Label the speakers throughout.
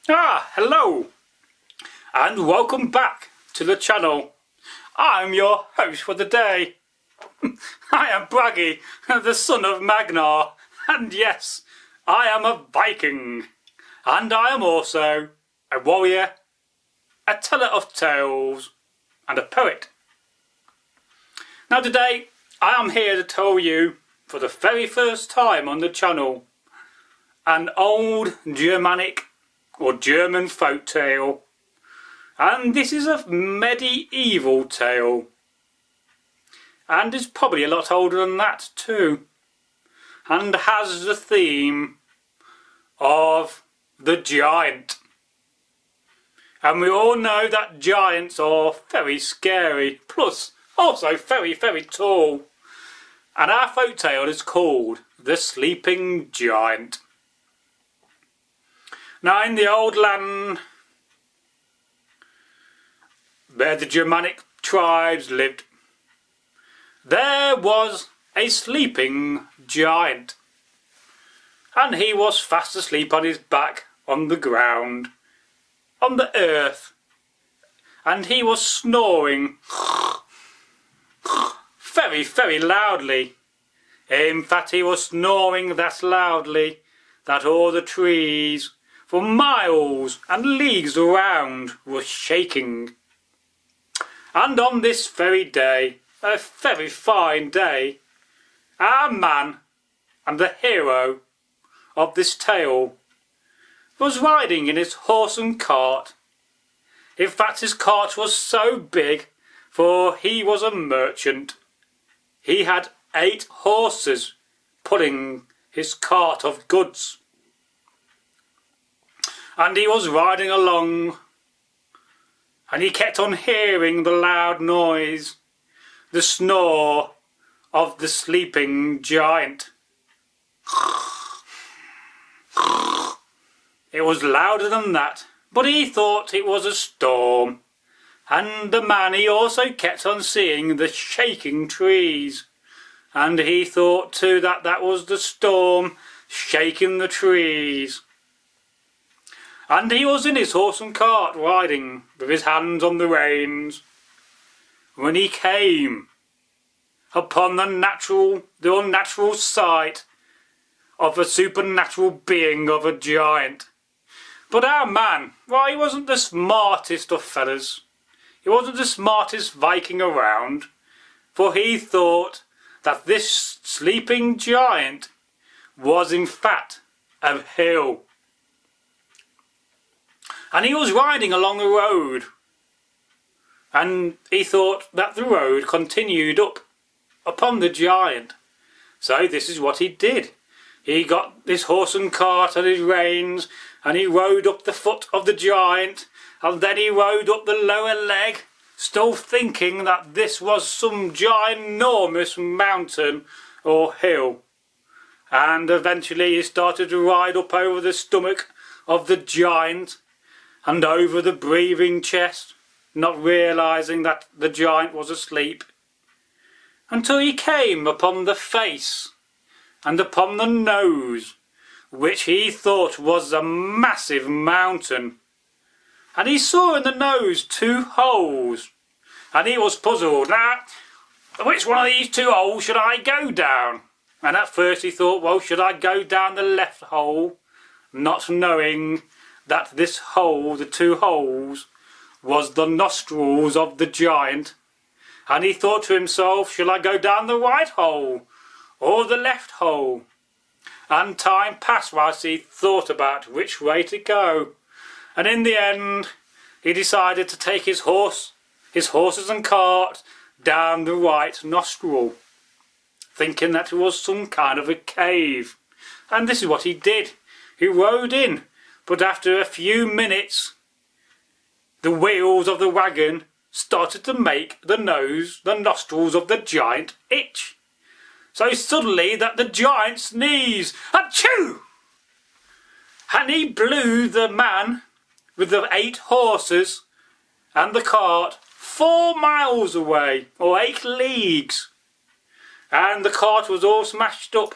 Speaker 1: Hello and welcome back to the channel. I'm your host for the day. I am Bragi, the son of Magnar, and yes, I am a Viking, and I am also a warrior, a teller of tales, and a poet. Now today, I am here to tell you, for the very first time on the channel, an old Germanic or German folk tale, and this is a medieval tale, and is probably a lot older than that too, and has the theme of the giant. And we all know that giants are very scary, plus also very, very tall. And our folk tale is called The Sleeping Giant. Now, in the old land where the Germanic tribes lived, there was a sleeping giant, and he was fast asleep on his back on the ground, on the earth, and he was snoring very, very loudly. In fact, he was snoring that loudly that all the trees for miles and leagues around were shaking. And on this very day, a very fine day, our man and the hero of this tale was riding in his horse and cart. In fact, his cart was so big, for he was a merchant. He had 8 horses pulling his cart of goods. And he was riding along, and he kept on hearing the loud noise, the snore of the sleeping giant. It was louder than that, but he thought it was a storm. And the man, he also kept on seeing the shaking trees, and he thought too that that was the storm shaking the trees. And he was in his horse and cart riding with his hands on the reins, when he came upon the unnatural sight of a supernatural being of a giant. But our man, well, he wasn't the smartest of fellas. He wasn't the smartest Viking around, for he thought that this sleeping giant was in fact a hill. And he was riding along a road, and he thought that the road continued up upon the giant. So this is what he did. He got his horse and cart and his reins, and he rode up the foot of the giant, and then he rode up the lower leg, still thinking that this was some ginormous mountain or hill. And eventually he started to ride up over the stomach of the giant and over the breathing chest, not realising that the giant was asleep, until he came upon the face and upon the nose, which he thought was a massive mountain. And he saw in the nose 2 holes, and he was puzzled. Now, which one of these 2 holes should I go down? And at first he thought, well, should I go down the left hole, not knowing that this hole, the 2 holes, was the nostrils of the giant. And he thought to himself, shall I go down the right hole or the left hole? And time passed whilst he thought about which way to go. And in the end, he decided to take his horses and cart down the right nostril, thinking that it was some kind of a cave. And this is what he did. He rode in, but after a few minutes, the wheels of the wagon started to make the nostrils of the giant itch. So suddenly that the giant sneezed, achoo! And he blew the man with the 8 horses and the cart 4 miles away, or 8 leagues. And the cart was all smashed up.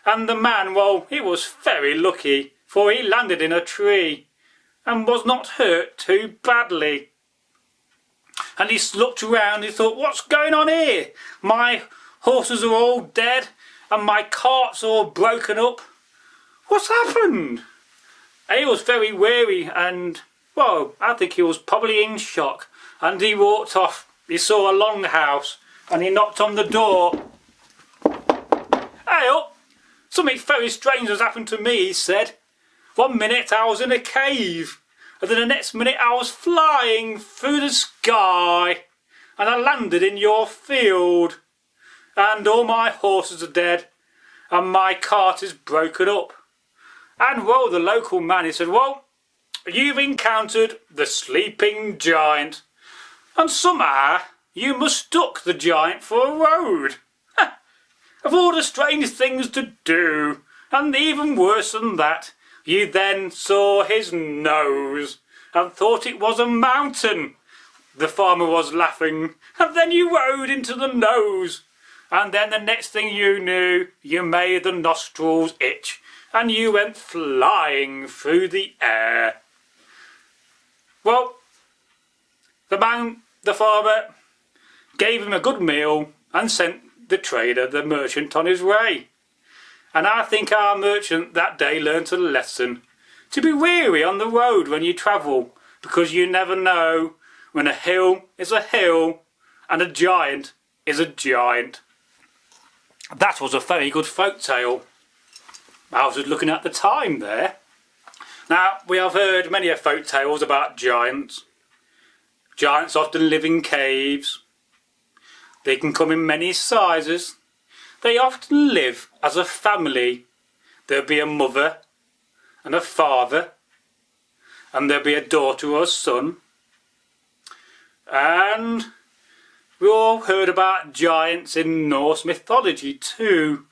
Speaker 1: And the man, well, he was very lucky, for he landed in a tree and was not hurt too badly. And he looked around, he thought, what's going on here? My horses are all dead and my cart's all broken up. What's happened? He was very weary and, well, I think he was probably in shock. And he walked off. He saw a longhouse and he knocked on the door. Hey up! Something very strange has happened to me, he said. 1 minute I was in a cave, and then the next minute I was flying through the sky, and I landed in your field, and all my horses are dead, and my cart is broken up. And well, the local man, he said, well, you've encountered the sleeping giant, and somehow you mistook the giant for a road. Of all the strange things to do, and even worse than that, you then saw his nose and thought it was a mountain. The farmer was laughing, and then you rode into the nose, and then the next thing you knew, you made the nostrils itch, and you went flying through the air. Well, the farmer gave him a good meal and sent the trader, the merchant, on his way. And I think our merchant that day learnt a lesson. To be wary on the road when you travel, because you never know when a hill is a hill and a giant is a giant. That was a very good folk tale. I was just looking at the time there. Now, we have heard many folk tales about giants. Giants often live in caves. They can come in many sizes. They often live as a family. There'll be a mother and a father, and there'll be a daughter or a son. And we all heard about giants in Norse mythology too,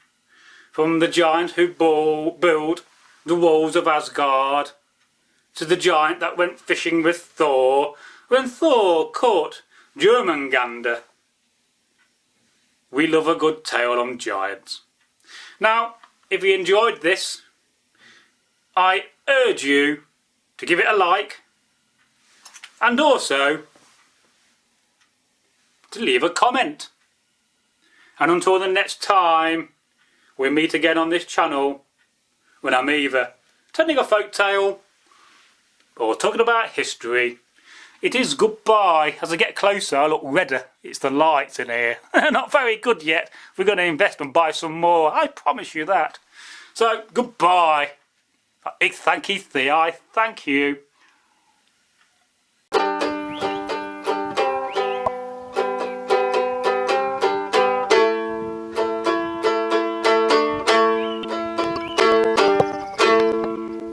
Speaker 1: from the giant who built the walls of Asgard, to the giant that went fishing with Thor when Thor caught Germanic. We love a good tale on giants. Now, if you enjoyed this, I urge you to give it a like, and also to leave a comment. And until the next time we meet again on this channel, when I'm either telling a folk tale or talking about history, it is goodbye. As I get closer, I look redder. It's the lights in here. Not very good yet. We're going to invest and buy some more. I promise you that. So, goodbye. I thank you.